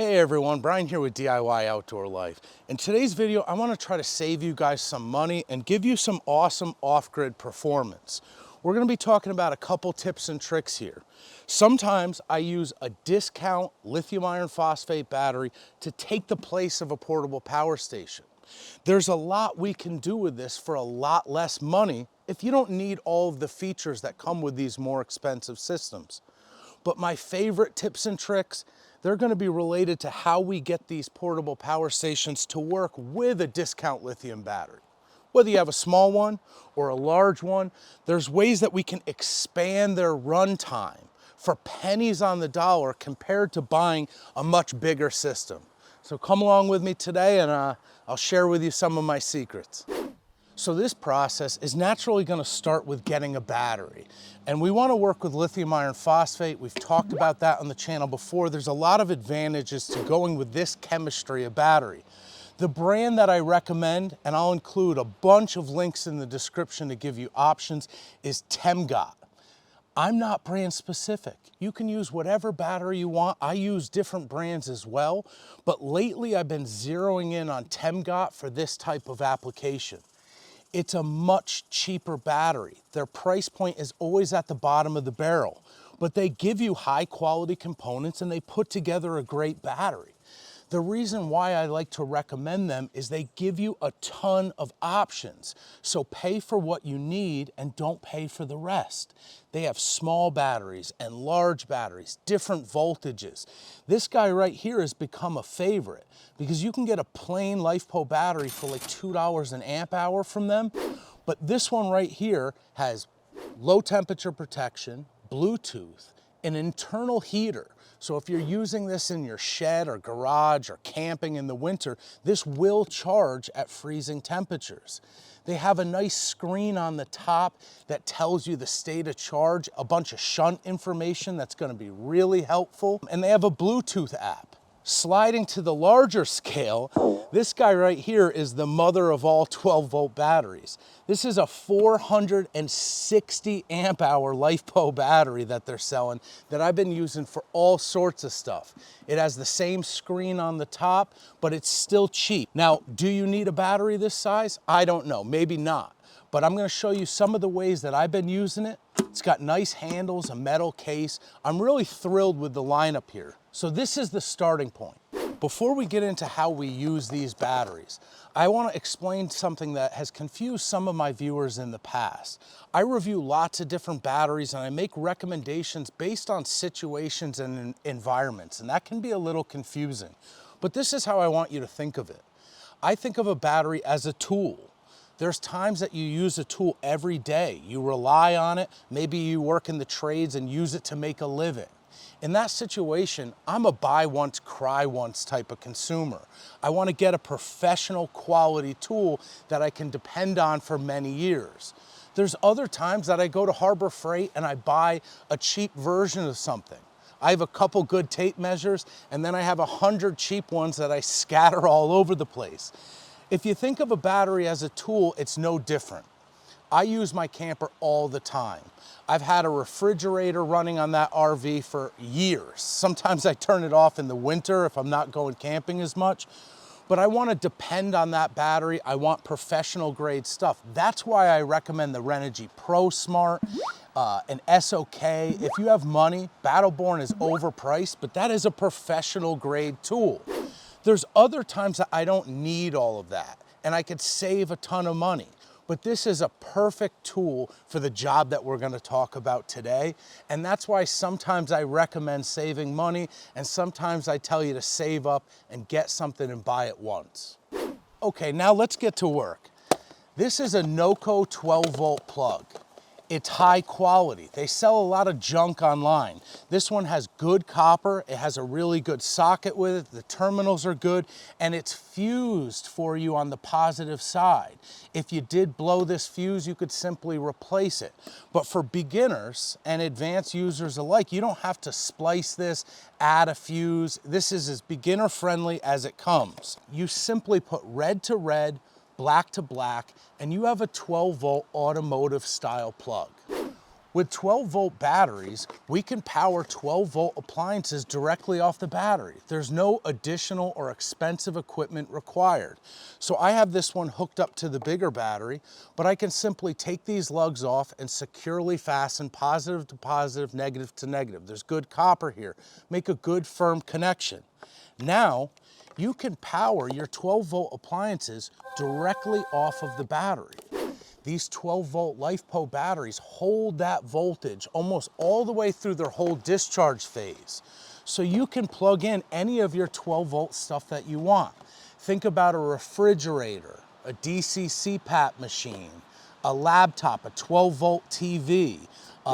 Hey everyone, Brian here with DIY Outdoor Life. In today's video, I want to try to save you guys some money and give you some awesome off-grid performance. We're going to be talking about a couple tips and tricks here. Sometimes I use a discount lithium iron phosphate battery to take the place of a portable power station. There's a lot we can do with this for a lot less money if you don't need all of the features that come with these more expensive systems. But my favorite tips and tricks, they're going to be related to how we get these portable power stations to work with a discount lithium battery. Whether you have a small one or a large one, there's ways that we can expand their runtime for pennies on the dollar compared to buying a much bigger system. So come along with me today and I'll share with you some of my secrets. So this process is naturally going to start with getting a battery. And we want to work with lithium iron phosphate. We've talked about that on the channel before. There's a lot of advantages to going with this chemistry of battery. The brand that I recommend, and I'll include a bunch of links in the description to give you options, is Temgot. I'm not brand specific. You can use whatever battery you want. I use different brands as well, but lately I've been zeroing in on Temgot for this type of application. It's a much cheaper battery. Their price point is always at the bottom of the barrel, but they give you high quality components and they put together a great battery. The reason why I like to recommend them is they give you a ton of options. So pay for what you need and don't pay for the rest. They have small batteries and large batteries, different voltages. This guy right here has become a favorite because you can get a plain LiFePO battery for like $2 an amp hour from them. But this one right here has low temperature protection, Bluetooth, an internal heater. So if you're using this in your shed or garage or camping in the winter, this will charge at freezing temperatures. They have a nice screen on the top that tells you the state of charge, a bunch of shunt information that's going to be really helpful. And they have a Bluetooth app. Sliding to the larger scale, this guy right here is the mother of all 12-volt batteries. This is a 460 amp hour LiFePO battery that they're selling that I've been using for all sorts of stuff. It has the same screen on the top, but it's still cheap. Now, do you need a battery this size? I don't know, maybe not. But I'm going to show you some of the ways that I've been using it. It's got nice handles, a metal case. I'm really thrilled with the lineup here. So this is the starting point. Before we get into how we use these batteries, I want to explain something that has confused some of my viewers in the past. I review lots of different batteries and I make recommendations based on situations and environments, and that can be a little confusing. But this is how I want you to think of it. I think of a battery as a tool. There's times that you use a tool every day. You rely on it. Maybe you work in the trades and use it to make a living. In that situation, I'm a buy once, cry once type of consumer. I want to get a professional quality tool that I can depend on for many years. There's other times that I go to Harbor Freight and I buy a cheap version of something. I have a couple good tape measures and then I have 100 cheap ones that I scatter all over the place. If you think of a battery as a tool, it's no different. I use my camper all the time. I've had a refrigerator running on that RV for years. Sometimes I turn it off in the winter if I'm not going camping as much, but I want to depend on that battery. I want professional grade stuff. That's why I recommend the Renogy Pro Smart, an SOK. If you have money, Battleborn is overpriced, but that is a professional grade tool. There's other times that I don't need all of that and I could save a ton of money. But this is a perfect tool for the job that we're going to talk about today. And that's why sometimes I recommend saving money and sometimes I tell you to save up and get something and buy it once. Okay, now let's get to work. This is a NOCO 12-volt plug. It's high quality. They sell a lot of junk online. This one has good copper. It has a really good socket with it. The terminals are good and it's fused for you on the positive side. If you did blow this fuse, you could simply replace it. But for beginners and advanced users alike, you don't have to splice this, add a fuse. This is as beginner friendly as it comes. You simply put red to red, black to black, and you have a 12-volt automotive style plug. With 12-volt batteries, we can power 12-volt appliances directly off the battery. There's no additional or expensive equipment required. So I have this one hooked up to the bigger battery, but I can simply take these lugs off and securely fasten positive to positive, negative to negative. There's good copper here. Make a good firm connection. Now, you can power your 12-volt appliances directly off of the battery. These 12-volt LiFePO batteries hold that voltage almost all the way through their whole discharge phase. So you can plug in any of your 12-volt stuff that you want. Think about a refrigerator, a DC CPAP machine, a laptop, a 12-volt TV.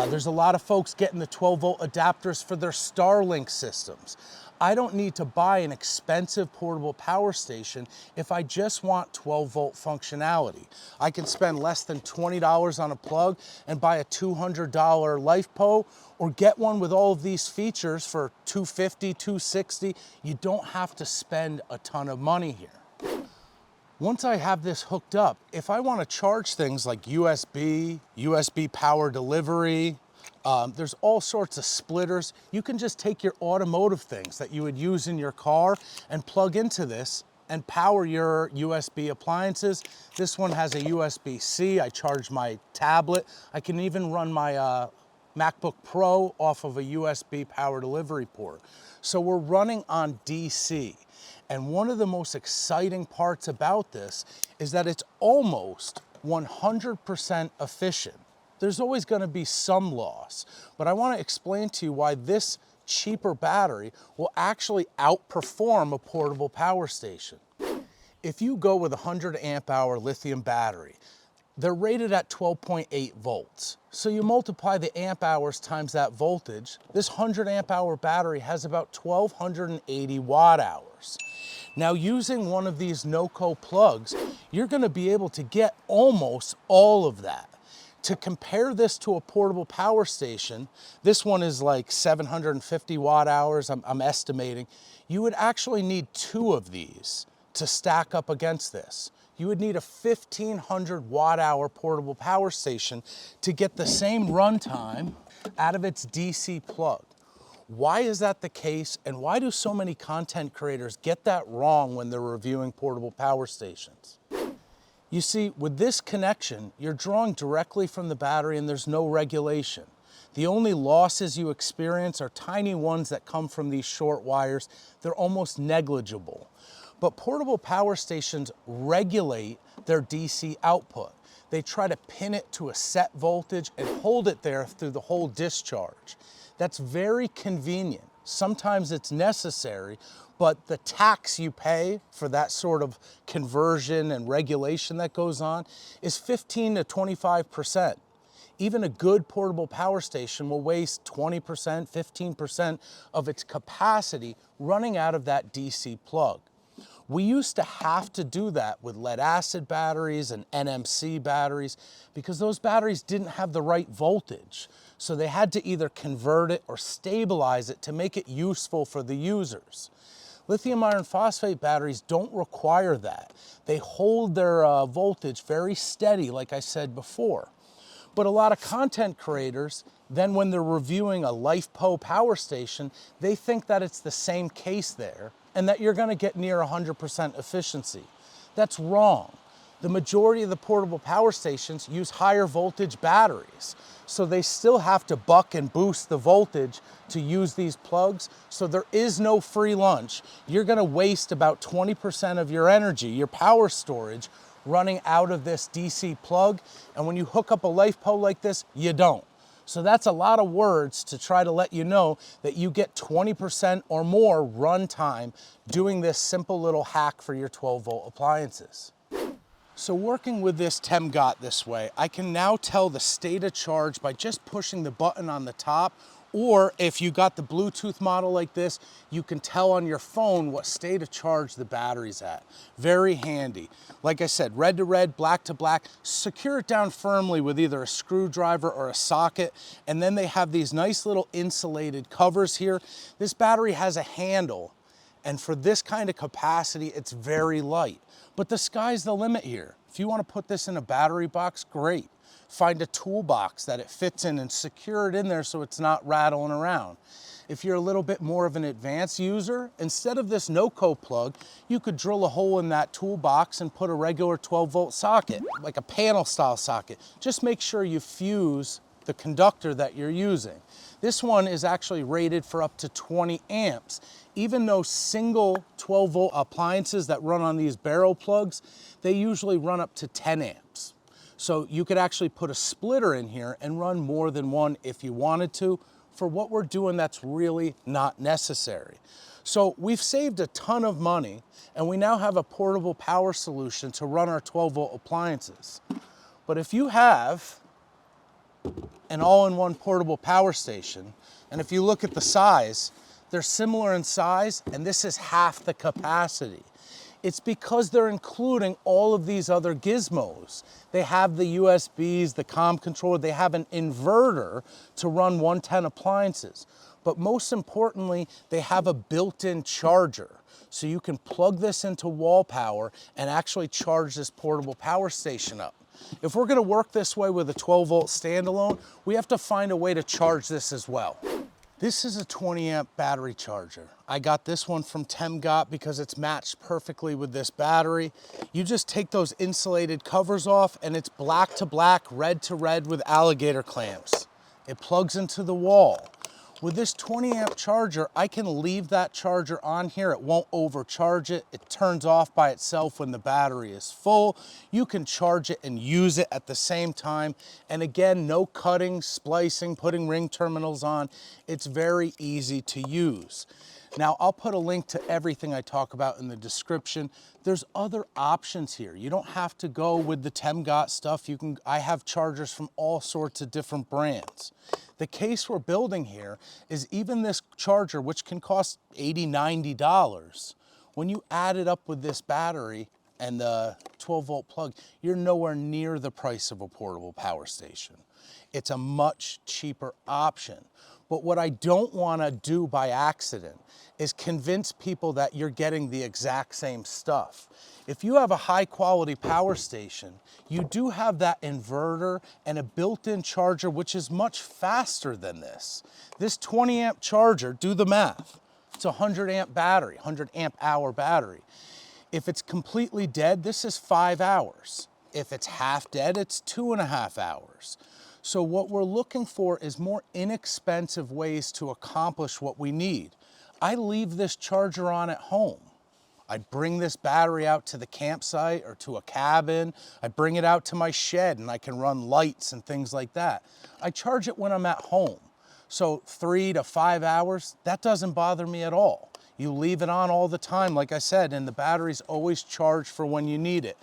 There's a lot of folks getting the 12-volt adapters for their Starlink systems. I don't need to buy an expensive portable power station if I just want 12-volt functionality. I can spend less than $20 on a plug and buy a $200 LiFePO, or get one with all of these features for $250, $260. You don't have to spend a ton of money here. Once I have this hooked up, if I want to charge things like USB power delivery, there's all sorts of splitters. You can just take your automotive things that you would use in your car and plug into this and power your USB appliances. This one has a USB-C. I charge my tablet. I can even run my MacBook Pro off of a USB power delivery port. So we're running on DC. And one of the most exciting parts about this is that it's almost 100% efficient. There's always going to be some loss, but I want to explain to you why this cheaper battery will actually outperform a portable power station. If you go with a 100 amp hour lithium battery, they're rated at 12.8 volts. So you multiply the amp hours times that voltage, this 100 amp hour battery has about 1280 watt hours. Now, using one of these NOCO plugs, you're going to be able to get almost all of that. To compare this to a portable power station, this one is like 750 watt hours, I'm estimating. You would actually need 2 of these to stack up against this. You would need a 1500 watt hour portable power station to get the same runtime out of its DC plug. Why is that the case, and why do so many content creators get that wrong when they're reviewing portable power stations? You see, with this connection, you're drawing directly from the battery and there's no regulation. The only losses you experience are tiny ones that come from these short wires. They're almost negligible. But portable power stations regulate their DC output. They try to pin it to a set voltage and hold it there through the whole discharge. That's very convenient. Sometimes it's necessary, but the tax you pay for that sort of conversion and regulation that goes on is 15 to 25%. Even a good portable power station will waste 20%, 15% of its capacity running out of that DC plug. We used to have to do that with lead acid batteries and NMC batteries because those batteries didn't have the right voltage. So they had to either convert it or stabilize it to make it useful for the users. Lithium iron phosphate batteries don't require that. They hold their voltage very steady, like I said before. But a lot of content creators, then when they're reviewing a LiFePO power station, they think that it's the same case there and that you're going to get near 100% efficiency. That's wrong. The majority of the portable power stations use higher voltage batteries. So they still have to buck and boost the voltage to use these plugs. So there is no free lunch. You're going to waste about 20% of your energy, your power storage, running out of this DC plug. And when you hook up a LiFePO like this, you don't. So that's a lot of words to try to let you know that you get 20% or more run time doing this simple little hack for your 12-volt appliances. So working with this Temgot this way, I can now tell the state of charge by just pushing the button on the top, or if you got the Bluetooth model like this, you can tell on your phone what state of charge the battery's at. Very handy. Like I said, red to red, black to black, secure it down firmly with either a screwdriver or a socket, and then they have these nice little insulated covers here. This battery has a handle, and for this kind of capacity, it's very light. But the sky's the limit here. If you want to put this in a battery box, great. Find a toolbox that it fits in and secure it in there so it's not rattling around. If you're a little bit more of an advanced user, instead of this NOCO plug, you could drill a hole in that toolbox and put a regular 12-volt socket, like a panel style socket. Just make sure you fuse the conductor that you're using. This one is actually rated for up to 20 amps. Even though single 12-volt appliances that run on these barrel plugs, they usually run up to 10 amps. So you could actually put a splitter in here and run more than one if you wanted to. For what we're doing, that's really not necessary. So we've saved a ton of money, and we now have a portable power solution to run our 12-volt appliances. But if you have an all-in-one portable power station, and if you look at the size, they're similar in size, and this is half the capacity. It's because they're including all of these other gizmos. They have the USBs, the comm controller, they have an inverter to run 110 appliances. But most importantly, they have a built-in charger. So you can plug this into wall power and actually charge this portable power station up. If we're gonna work this way with a 12-volt standalone, we have to find a way to charge this as well. This is a 20 amp battery charger. I got this one from Temgot because it's matched perfectly with this battery. You just take those insulated covers off and it's black to black, red to red with alligator clamps. It plugs into the wall. With this 20 amp charger, I can leave that charger on here. It won't overcharge it. It turns off by itself when the battery is full. You can charge it and use it at the same time. And again, no cutting, splicing, putting ring terminals on. It's very easy to use. Now, I'll put a link to everything I talk about in the description. There's other options here. You don't have to go with the Temgot stuff. I have chargers from all sorts of different brands. The case we're building here is even this charger, which can cost $80, $90, when you add it up with this battery and the 12-volt plug, you're nowhere near the price of a portable power station. It's a much cheaper option. But what I don't want to do by accident is convince people that you're getting the exact same stuff. If you have a high quality power station, you do have that inverter and a built-in charger, which is much faster than this. This 20 amp charger, do the math. It's a 100 amp battery, 100 amp hour battery. If it's completely dead, this is 5 hours. If it's half dead, it's 2.5 hours. So what we're looking for is more inexpensive ways to accomplish what we need. I leave this charger on at home. I bring this battery out to the campsite or to a cabin. I bring it out to my shed and I can run lights and things like that. I charge it when I'm at home. So 3 to 5 hours, that doesn't bother me at all. You leave it on all the time, like I said, and the battery's always charged for when you need it.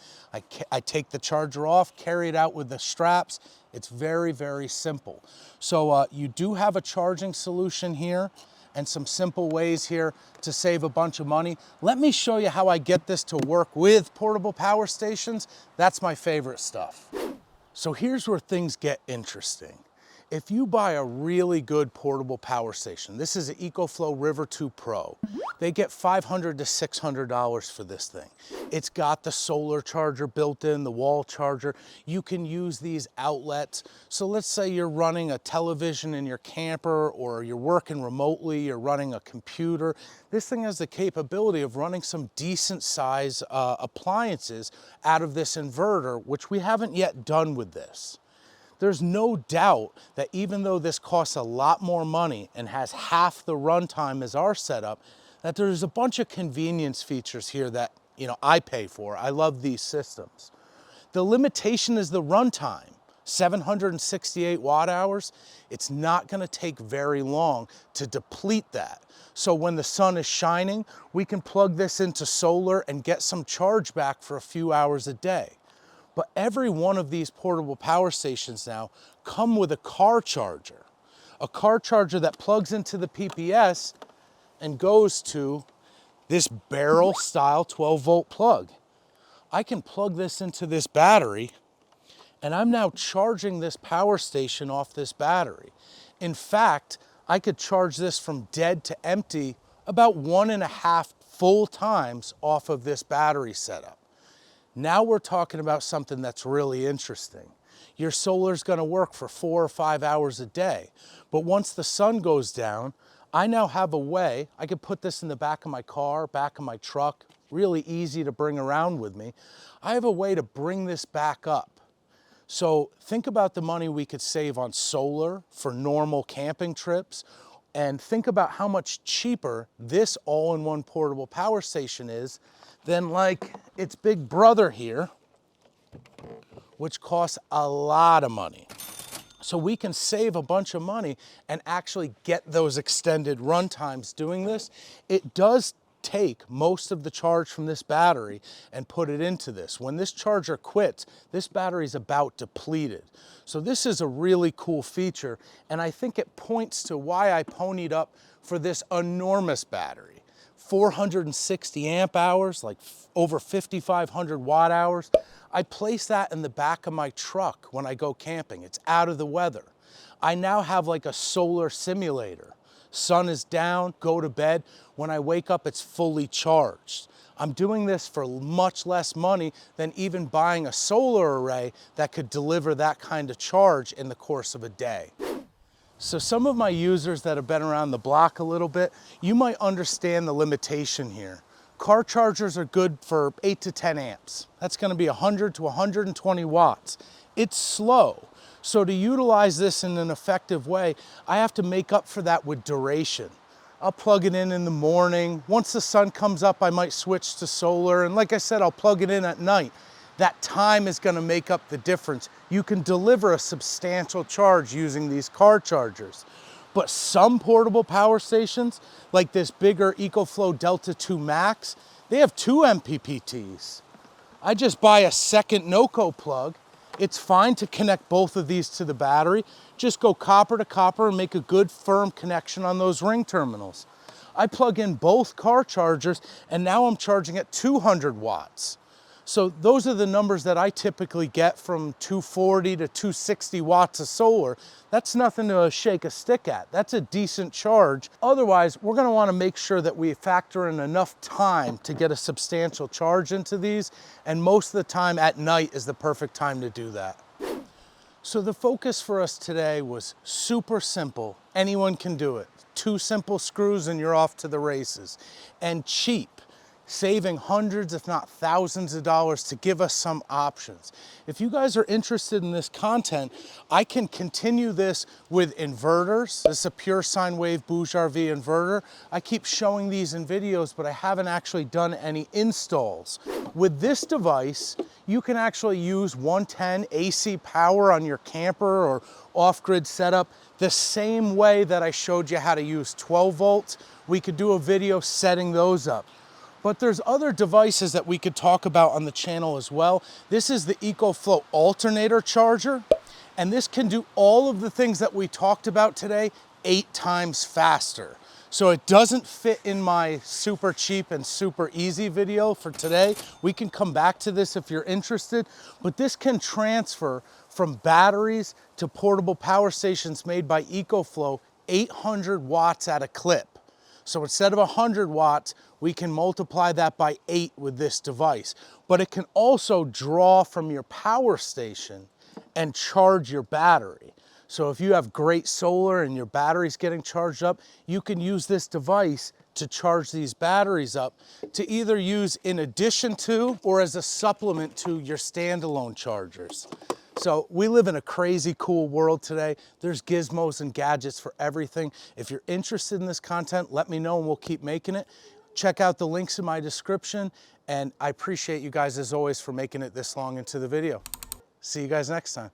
I take the charger off, carry it out with the straps. It's very, very simple. So you do have a charging solution here and some simple ways here to save a bunch of money. Let me show you how I get this to work with portable power stations. That's my favorite stuff. So here's where things get interesting. If you buy a really good portable power station, this is an EcoFlow River 2 Pro. They get $500 to $600 for this thing. It's got the solar charger built in, the wall charger. You can use these outlets. So let's say you're running a television in your camper or you're working remotely, you're running a computer. This thing has the capability of running some decent size appliances out of this inverter, which we haven't yet done with this. There's no doubt that even though this costs a lot more money and has half the runtime as our setup, that there's a bunch of convenience features here that, I pay for. I love these systems. The limitation is the runtime. 768 watt hours, it's not gonna take very long to deplete that. So when the sun is shining, we can plug this into solar and get some charge back for a few hours a day. But every one of these portable power stations now come with a car charger that plugs into the PPS and goes to this barrel style 12-volt plug. I can plug this into this battery and I'm now charging this power station off this battery. In fact, I could charge this from dead to empty about 1.5 full times off of this battery setup. Now we're talking about something that's really interesting. your solar's gonna work for 4 or 5 hours a day. But once the sun goes down, I now have a way, I could put this in the back of my car, back of my truck, really easy to bring around with me. I have a way to bring this back up. So think about the money we could save on solar for normal camping trips, and think about how much cheaper this all-in-one portable power station is than like its big brother here, which costs a lot of money. So we can save a bunch of money and actually get those extended run times doing this. It does take most of the charge from this battery and put it into this. When this charger quits, this battery is about depleted. So this is a really cool feature, and I think it points to why I ponied up for this enormous battery. 460 amp hours, like over 5,500 watt hours. I place that in the back of my truck when I go camping. It's out of the weather. I now have like a solar simulator. Sun is down, go to bed. When I wake up, it's fully charged. I'm doing this for much less money than even buying a solar array that could deliver that kind of charge in the course of a day. So some of my users that have been around the block a little bit, you might understand the limitation here. Car chargers are good for 8 to 10 amps. That's gonna be 100 to 120 watts. It's slow. So to utilize this in an effective way, I have to make up for that with duration. I'll plug it in the morning. Once the sun comes up, I might switch to solar. And like I said, I'll plug it in at night. That time is gonna make up the difference. You can deliver a substantial charge using these car chargers. But some portable power stations, like this bigger EcoFlow Delta 2 Max, they have 2 MPPTs. I just buy a second NOCO plug. It's fine to connect both of these to the battery. Just go copper to copper and make a good firm connection on those ring terminals. I plug in both car chargers and now I'm charging at 200 watts. So those are the numbers that I typically get from 240 to 260 watts of solar. That's nothing to shake a stick at. That's a decent charge. Otherwise, we're gonna wanna make sure that we factor in enough time to get a substantial charge into these, and most of the time at night is the perfect time to do that. So the focus for us today was super simple. Anyone can do it. 2 simple screws and you're off to the races. And cheap. Saving hundreds, if not thousands of dollars to give us some options. If you guys are interested in this content, I can continue this with inverters. This is a pure sine wave Bouge RV inverter. I keep showing these in videos, but I haven't actually done any installs. With this device, you can actually use 110 AC power on your camper or off-grid setup the same way that I showed you how to use 12 volts. We could do a video setting those up. But there's other devices that we could talk about on the channel as well. This is the EcoFlow alternator charger, and this can do all of the things that we talked about today 8 times faster. So it doesn't fit in my super cheap and super easy video for today. We can come back to this if you're interested, but this can transfer from batteries to portable power stations made by EcoFlow 800 watts at a clip. So instead of 100 watts, we can multiply that by 8 with this device. But it can also draw from your power station and charge your battery. So if you have great solar and your battery's getting charged up, you can use this device to charge these batteries up to either use in addition to or as a supplement to your standalone chargers. So we live in a crazy cool world today. There's gizmos and gadgets for everything. If you're interested in this content, let me know and we'll keep making it. Check out the links in my description, and I appreciate you guys as always for making it this long into the video. See you guys next time.